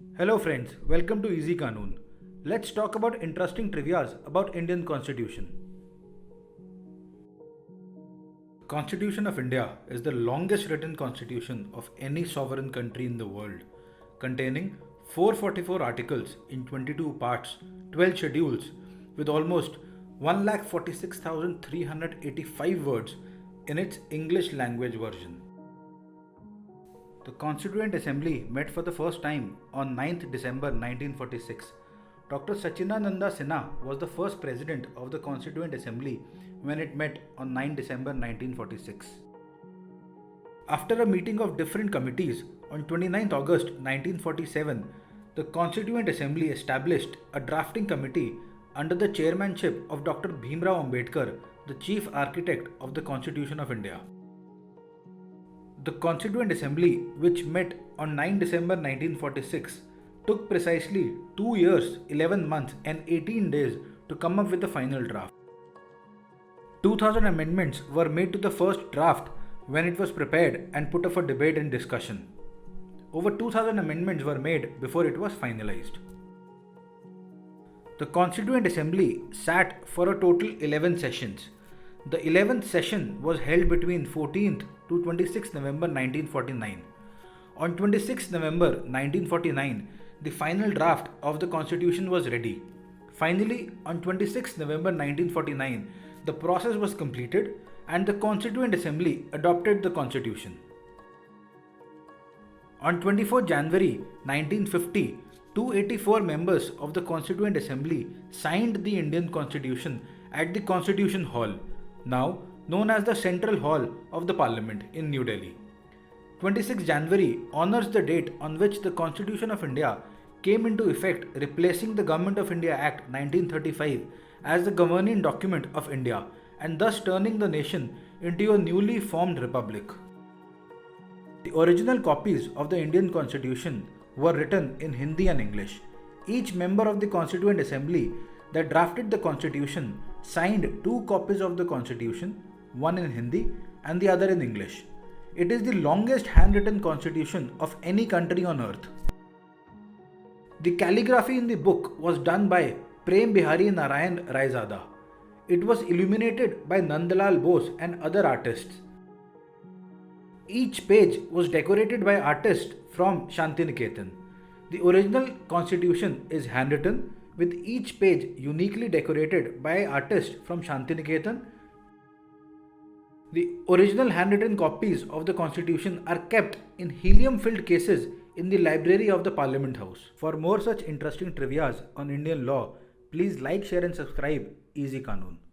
Hello friends, welcome to Easy Qanoon. Let's talk about interesting trivias about Indian Constitution. Constitution of India is the longest written constitution of any sovereign country in the world, containing 444 articles in 22 parts, 12 schedules, with almost 1,46,385 words in its English language version. The Constituent Assembly met for the first time on 9th December 1946. Dr. Sachinananda Sinha was the first president of the Constituent Assembly when it met on 9 December 1946. After a meeting of different committees on 29th August 1947, the Constituent Assembly established a drafting committee under the chairmanship of Dr. Bhimrao Ambedkar, the chief architect of the Constitution of India. The Constituent Assembly, which met on 9 December 1946, took precisely 2 years, 11 months, and 18 days to come up with the final draft. 2000 amendments were made to the first draft when it was prepared and put up for debate and discussion. Over 2000 amendments were made before it was finalized. The Constituent Assembly sat for a total 11 sessions. The 11th session was held between 14th to 26th November 1949. On 26th November 1949, the final draft of the constitution was ready. Finally, on 26th November 1949, the process was completed and the Constituent Assembly adopted the constitution. On 24 January 1950, 284 members of the Constituent Assembly signed the Indian Constitution at the Constitution Hall, now known as the Central Hall of the Parliament in New Delhi. 26 January honors the date on which the Constitution of India came into effect, replacing the Government of India Act 1935 as the governing document of India and thus turning the nation into a newly formed republic. The original copies of the Indian Constitution were written in Hindi and English. Each member of the Constituent Assembly that drafted the Constitution signed 2 copies of the Constitution, one in Hindi and the other in English. It is the longest handwritten constitution of any country on earth. The calligraphy in the book was done by Prem Bihari Narayan Raizada. It was illuminated by Nandalal Bose and other artists. Each page was decorated by artists from Shantiniketan. The original constitution is handwritten, with each page uniquely decorated by artists from Shantiniketan. The original handwritten copies of the constitution are kept in helium-filled cases in the library of the Parliament House. For more such interesting trivias on Indian law, please like, share and subscribe Easy Qanoon.